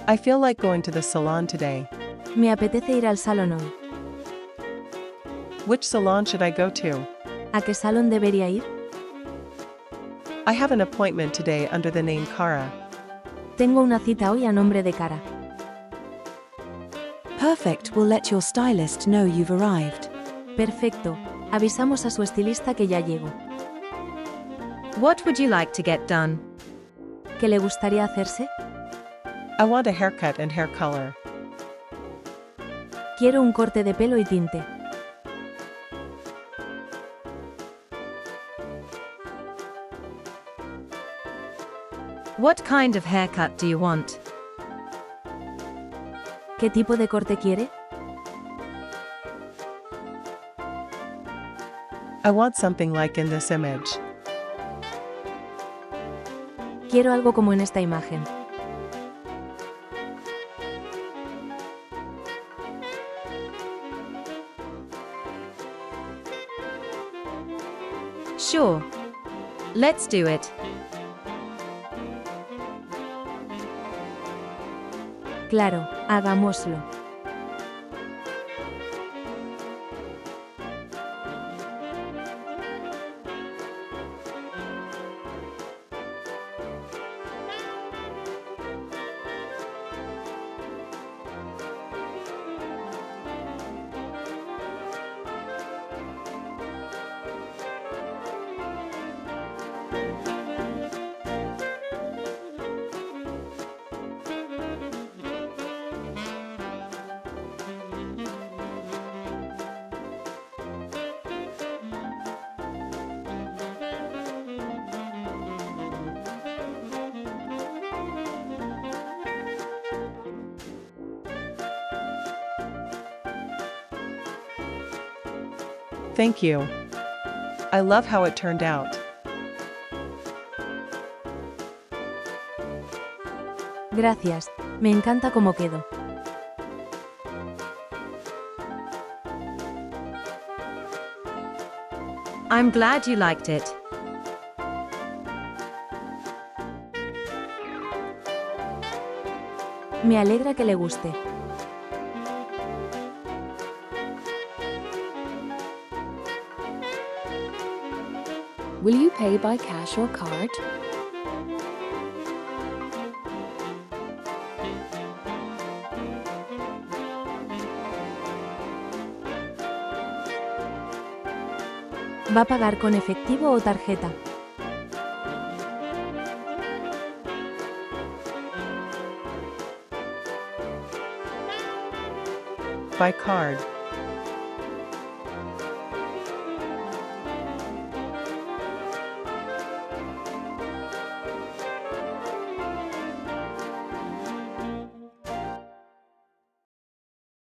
I feel like going to the salon today. Me apetece ir al salón hoy. Which salon should I go to? ¿A qué salón debería ir? I have an appointment today under the name Cara. Tengo una cita hoy a nombre de Cara. Perfect, we'll let your stylist know you've arrived. Perfecto. Avisamos a su estilista que ya llego. What would you like to get done? ¿Qué le gustaría hacerse? I want a haircut and hair color. Quiero un corte de pelo y tinte. What kind of haircut do you want? ¿Qué tipo de corte quiere? I want something like in this image. Quiero algo como en esta imagen. Sure. Let's do it. Claro, hagámoslo. Thank you. I love how it turned out. Gracias. Me encanta cómo quedo. I'm glad you liked it. Me alegra que le guste. Will you pay by cash or card? ¿Va a pagar con efectivo o tarjeta? By card.